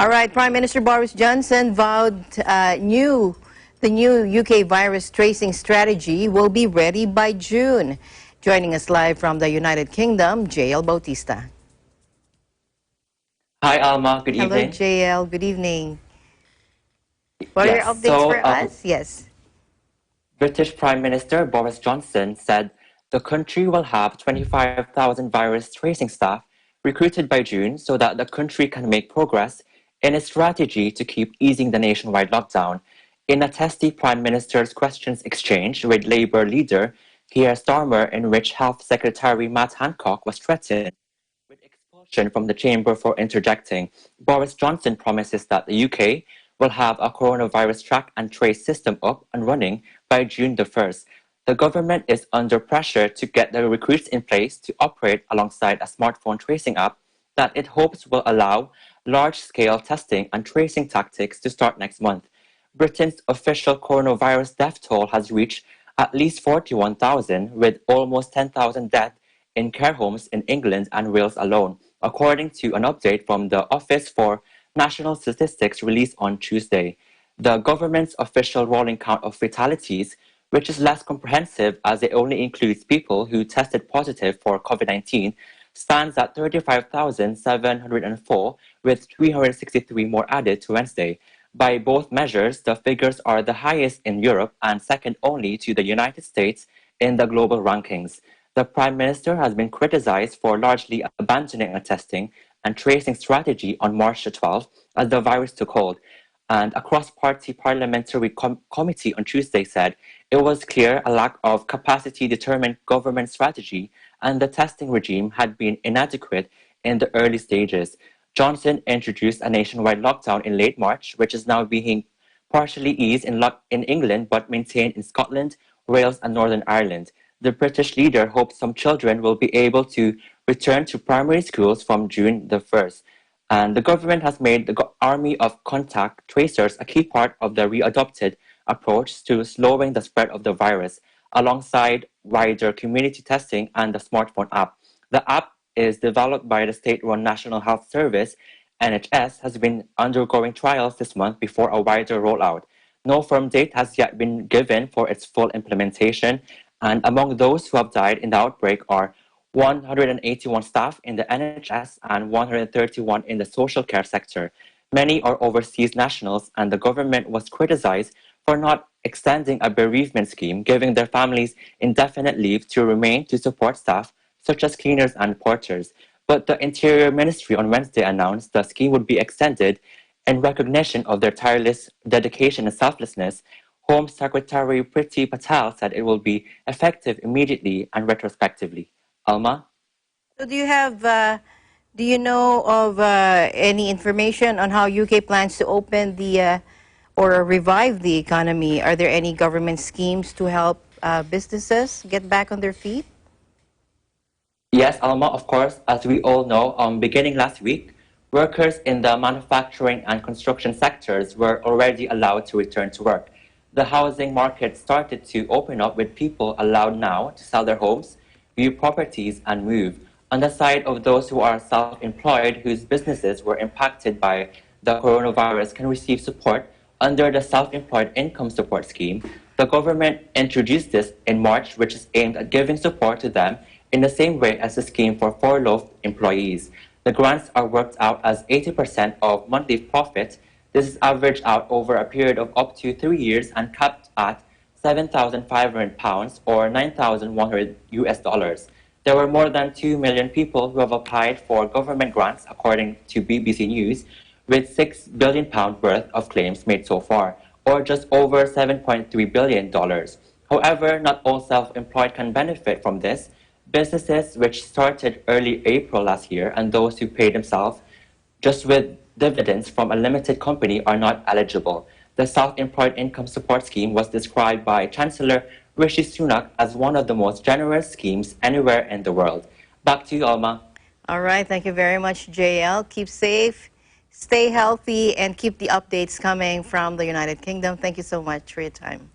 All right, Prime Minister Boris Johnson vowed the new UK virus tracing strategy will be ready by June. Joining us live from the United Kingdom, JL Bautista. Hi, Alma. Good Hello, evening. JL. Good evening. What are your Yes, updates for us? Yes. British Prime Minister Boris Johnson said the country will have 25,000 virus tracing staff recruited by June so that the country can make progress in its strategy to keep easing the nationwide lockdown. In a testy Prime Minister's questions exchange with Labour leader Keir Starmer, in which Health Secretary Matt Hancock was threatened with expulsion from the chamber for interjecting, Boris Johnson promises that the UK will have a coronavirus track and trace system up and running by June the 1st. The government is under pressure to get the recruits in place to operate alongside a smartphone tracing app that it hopes will allow large-scale testing and tracing tactics to start next month. Britain's official coronavirus death toll has reached at least 41,000, with almost 10,000 deaths in care homes in England and Wales alone, according to an update from the Office for National Statistics released on Tuesday. The government's official rolling count of fatalities, which is less comprehensive as it only includes people who tested positive for COVID-19, stands at 35,704, with 363 more added to Wednesday. By both measures, the figures are the highest in Europe and second only to the United States in the global rankings. The Prime Minister has been criticized for largely abandoning a testing and tracing strategy on March 12 as the virus took hold. And a cross-party parliamentary committee on Tuesday said it was clear a lack of capacity-determined government strategy and the testing regime had been inadequate in the early stages. Johnson introduced a nationwide lockdown in late March, which is now being partially eased in England but maintained in Scotland, Wales and Northern Ireland. The British leader hopes some children will be able to return to primary schools from June the 1st. And the government has made the army of contact tracers a key part of the readopted approach to slowing the spread of the virus, alongside wider community testing and the smartphone app. The app is developed by the state-run National Health Service, NHS, has been undergoing trials this month before a wider rollout. No firm date has yet been given for its full implementation, and among those who have died in the outbreak are 181 staff in the NHS and 131 in the social care sector. Many are overseas nationals, and the government was criticized for not extending a bereavement scheme, giving their families indefinite leave to remain to support staff such as cleaners and porters. But the Interior Ministry on Wednesday announced the scheme would be extended in recognition of their tireless dedication and selflessness. Home Secretary Priti Patel said it will be effective immediately and retrospectively. Alma? So do you know of any information on how UK plans to open or revive the economy? Are there any government schemes to help businesses get back on their feet? Yes, Alma, of course. As we all know, beginning last week, workers in the manufacturing and construction sectors were already allowed to return to work. The housing market started to open up with people allowed now to sell their homes, view properties, and move. On the side of those who are self-employed whose businesses were impacted by the coronavirus can receive support under the Self-Employed Income Support Scheme. The government introduced this in March, which is aimed at giving support to them in the same way as the scheme for furloughed employees. The grants are worked out as 80% of monthly profit. This is averaged out over a period of up to 3 years and capped at £7,500 or $9,100. There were more than 2 million people who have applied for government grants, according to BBC News, with £6 billion worth of claims made so far, or just over $7.3 billion. However, not all self-employed can benefit from this. Businesses which started early April last year and those who pay themselves just with dividends from a limited company are not eligible. The Self-Employed Income Support Scheme was described by Chancellor Rishi Sunak as one of the most generous schemes anywhere in the world. Back to you, Alma. All right, thank you very much, JL. Keep safe, stay healthy, and keep the updates coming from the United Kingdom. Thank you so much for your time.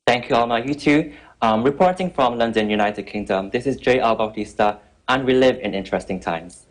Thank you, Alma. You too. Reporting from London, United Kingdom, this is JL Bautista, and we live in interesting times.